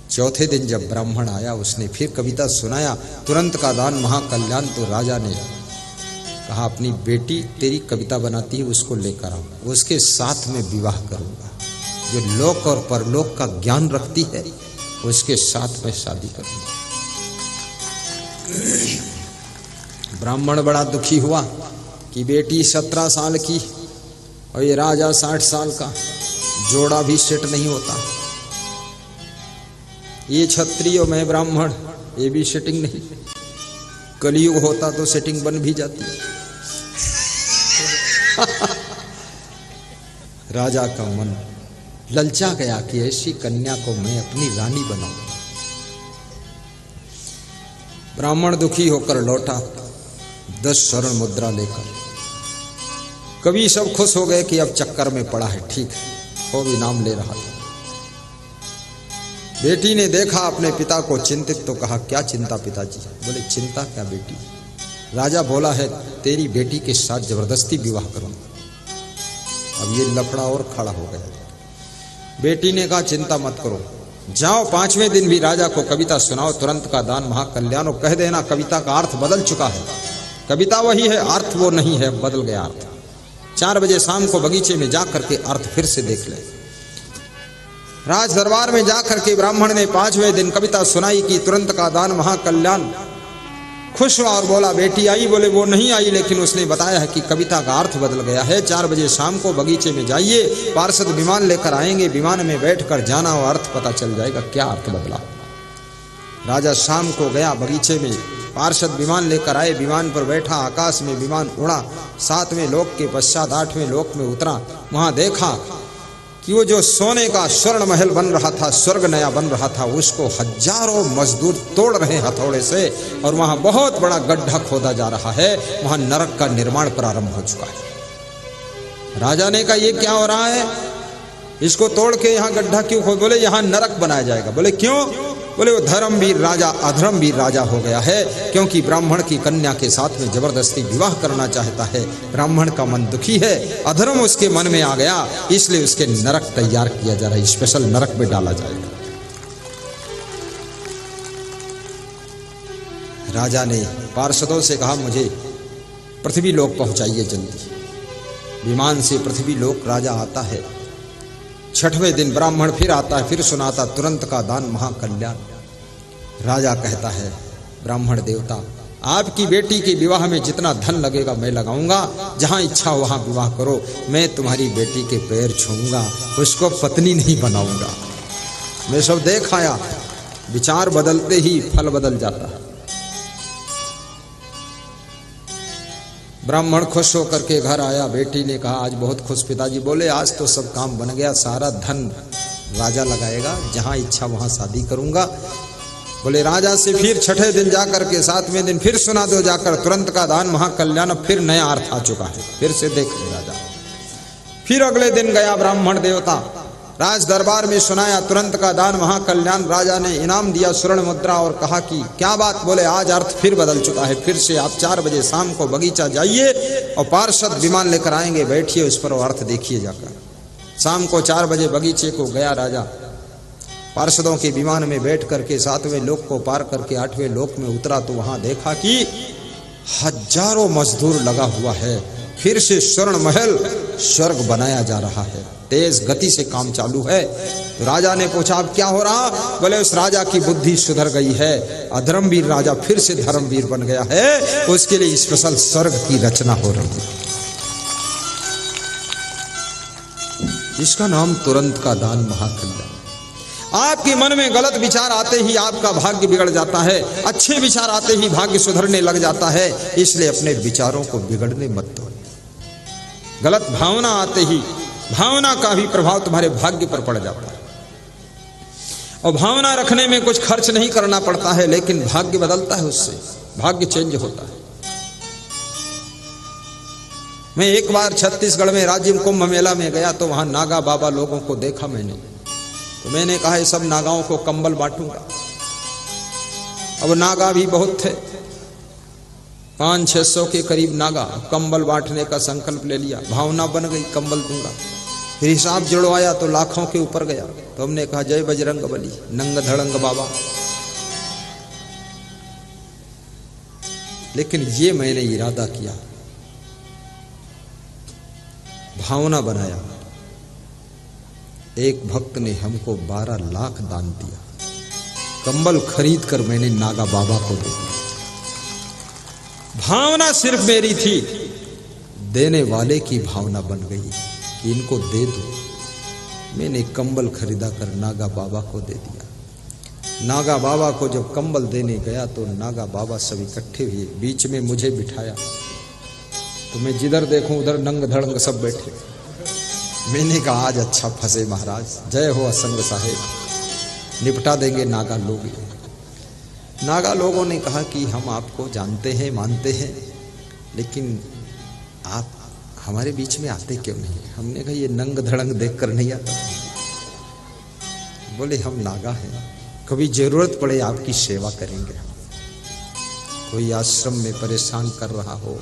चौथे दिन जब ब्राह्मण आया, उसने फिर कविता सुनाया, तुरंत का दान महाकल्याण। तो राजा ने कहा अपनी बेटी तेरी कविता बनाती है उसको लेकर आओ, उसके साथ में विवाह करूंगा। जो लोक और परलोक का ज्ञान रखती है उसके साथ में शादी करूंगा। ब्राह्मण बड़ा दुखी हुआ कि बेटी 17 साल की और ये राजा 60 साल का, जोड़ा भी सेट नहीं होता। ये क्षत्रिय और मैं ब्राह्मण, ये भी सेटिंग नहीं। कलयुग होता तो सेटिंग बन भी जाती। राजा का मन ललचा गया कि ऐसी कन्या को मैं अपनी रानी बनाऊं। ब्राह्मण दुखी होकर लौटा 10 स्वर्ण मुद्रा लेकर। कवि सब खुश हो गए कि अब चक्कर में पड़ा है, ठीक है, वो भी नाम ले रहा था। बेटी ने देखा अपने पिता को चिंतित, तो कहा क्या चिंता पिताजी? बोले चिंता क्या बेटी? राजा बोला है तेरी बेटी के साथ जबरदस्ती विवाह करूंगा। अब ये लफड़ा और खड़ा हो गया। बेटी ने कहा चिंता मत करो, जाओ 5वें दिन भी राजा को कविता सुनाओ, तुरंत का दान महाकल्याण। कह देना कविता का अर्थ बदल चुका है, कविता वही है, अर्थ वो नहीं है, बदल गया अर्थ। 4 बजे शाम को बगीचे में जाकर के अर्थ फिर से देख ले। राज दरबार में जाकर के ब्राह्मण ने 5वें दिन कविता सुनाई कि तुरंत का दान महाकल्याण। खुश हुआ और बोला बेटी आई? बोले वो नहीं आई, लेकिन उसने बताया है कि कविता का अर्थ बदल गया है। 4 बजे शाम को बगीचे में जाइए, पार्षद विमान लेकर आएंगे, विमान में बैठकर जाना और अर्थ पता चल जाएगा क्या अर्थ बदला। राजा शाम को गया बगीचे में, पार्षद विमान लेकर आए, विमान पर बैठा, आकाश में विमान उड़ा, 7वें लोक के पश्चात 8वें लोक में उतरा। वहां देखा कि वो जो सोने का स्वर्ण महल बन रहा था, स्वर्ग नया बन रहा था, उसको हजारों मजदूर तोड़ रहे हथौड़े से, और वहां बहुत बड़ा गड्ढा खोदा जा रहा है। वहां नरक का निर्माण प्रारंभ हो चुका है। राजा ने कहा ये क्या हो रहा है? इसको तोड़ के यहाँ गड्ढा क्यों खोद? बोले यहाँ नरक बनाया जाएगा। बोले क्यों? बोले वो धर्मवीर राजा अधर्मवीर राजा हो गया है, क्योंकि ब्राह्मण की कन्या के साथ में जबरदस्ती विवाह करना चाहता है। ब्राह्मण का मन दुखी है, अधर्म उसके मन में आ गया, इसलिए उसके नरक तैयार किया जा रहा है, स्पेशल नरक में डाला जाएगा। राजा ने पार्षदों से कहा मुझे पृथ्वी लोक पहुंचाइए जल्दी। विमान से पृथ्वी लोक राजा आता है। 6वें दिन ब्राह्मण फिर आता है, फिर सुनाता तुरंत का दान महाकल्याण। राजा कहता है ब्राह्मण देवता, आपकी बेटी के विवाह में जितना धन लगेगा मैं लगाऊंगा, जहां इच्छा वहां विवाह करो, मैं तुम्हारी बेटी के पैर छूऊंगा, उसको पत्नी नहीं बनाऊंगा। मैं सब देख आया, विचार बदलते ही फल बदल जाता है। ब्राह्मण खुश होकर के घर आया। बेटी ने कहा आज बहुत खुश। पिताजी बोले आज तो सब काम बन गया, सारा धन राजा लगाएगा, जहां इच्छा वहां शादी करूंगा। बोले राजा से फिर 6ठे दिन जाकर के 7वें दिन फिर सुना दो जाकर, तुरंत का दान महाकल्याण। फिर नया अर्थ आ चुका है, फिर से देख ले राजा। फिर अगले दिन गया ब्राह्मण देवता, राज दरबार में सुनाया तुरंत का दान महाकल्याण। राजा ने इनाम दिया स्वर्ण मुद्रा और कहा कि क्या बात? बोले आज अर्थ फिर बदल चुका है, फिर से आप 4 बजे शाम को बगीचा जाइए और पार्षद विमान लेकर आएंगे, बैठिए उस पर और अर्थ देखिए जाकर। शाम को 4 बजे बगीचे को गया राजा, पार्षदों के विमान में बैठ करके 7वें लोक को पार करके 8वें लोक में उतरा तो वहां देखा कि हजारों मजदूर लगा हुआ है, फिर से स्वर्ण महल स्वर्ग बनाया जा रहा है, तेज गति से काम चालू है। तो राजा ने पूछा अब क्या हो रहा? बोले उस राजा की बुद्धि सुधर गई है, अधर्मवीर राजा फिर से धर्मवीर बन गया है, उसके लिए स्पेशल स्वर्ग की रचना हो रही है। इसका नाम तुरंत का दान महाकल्याण। आपके मन में गलत विचार आते ही आपका भाग्य बिगड़ जाता है, अच्छे विचार आते ही भाग्य सुधरने लग जाता है, इसलिए अपने विचारों को बिगड़ने मत दो। गलत भावना आते ही भावना का भी प्रभाव तुम्हारे भाग्य पर पड़ जाता है। और भावना रखने में कुछ खर्च नहीं करना पड़ता है, लेकिन भाग्य बदलता है, उससे भाग्य चेंज होता है। मैं एक बार छत्तीसगढ़ में राज्य कुंभ मेला में गया तो वहां नागा बाबा लोगों को देखा मैंने, तो मैंने कहा ये सब नागाओं को कंबल बांटूंगा। अब नागा भी बहुत थे, 500-600 के करीब नागा। कंबल बांटने का संकल्प ले लिया, भावना बन गई कंबल दूंगा। फिर हिसाब जुड़वाया तो लाखों के ऊपर गया। तो हमने कहा जय बजरंग बली, नंग धड़ंग बाबा। लेकिन ये मैंने इरादा किया, भावना बनाया। एक भक्त ने हमको 12 लाख दान दिया, कंबल खरीद कर मैंने नागा बाबा को दे दिया। भावना सिर्फ मेरी थी, देने वाले की भावना बन गई कि इनको दे दो। मैंने कंबल खरीदा कर नागा बाबा को दे दिया। नागा बाबा को जब कंबल देने गया तो नागा बाबा सब इकट्ठे हुए, बीच में मुझे बिठाया। तो मैं जिधर देखूं उधर नंग धड़ंग सब बैठे। मैंने कहा आज अच्छा फंसे महाराज, जय हो असंग साहेब, निपटा देंगे नागा लोग। नागा लोगों ने कहा कि हम आपको जानते हैं, मानते हैं, लेकिन आप हमारे बीच में आते क्यों नहीं? हमने कहा ये नंग धड़ंग देखकर नहीं आता। बोले हम नागा हैं, कभी जरूरत पड़े आपकी सेवा करेंगे। कोई आश्रम में परेशान कर रहा हो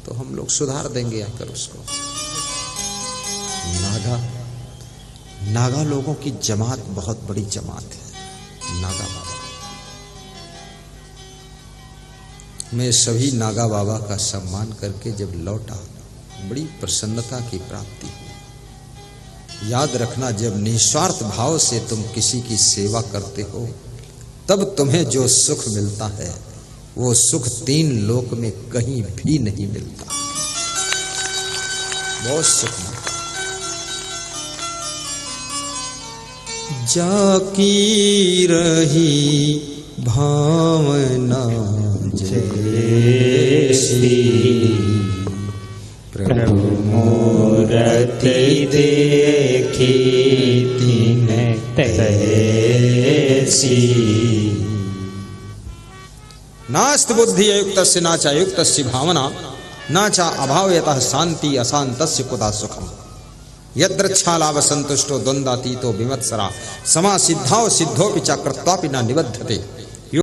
तो हम लोग सुधार देंगे आकर उसको। नागा लोगों की जमात बहुत बड़ी जमात है, नागा बाबा। मैं सभी नागा बाबा का सम्मान करके जब लौटा, बड़ी प्रसन्नता की प्राप्ति हुई। याद रखना, जब निस्वार्थ भाव से तुम किसी की सेवा करते हो तब तुम्हें जो सुख मिलता है वो सुख 3 लोक में कहीं भी नहीं मिलता। बहुत सुख मिलता। जाकी रही भावना जैसी, प्रभु मूर्ति देखी तीन तैसी। नास्त बुद्धि अयुक्तस्य नाचा युक्तस्य भावना, नाचा अभावयतः शांति अशांतस्य कुतः सुखम। यद्रच्छालाव संतुष्टो द्वंद्वातीतो विमत्सरा समा सिद्धाओ सिद्धो पिचा कृत्वापि न निबद्धते।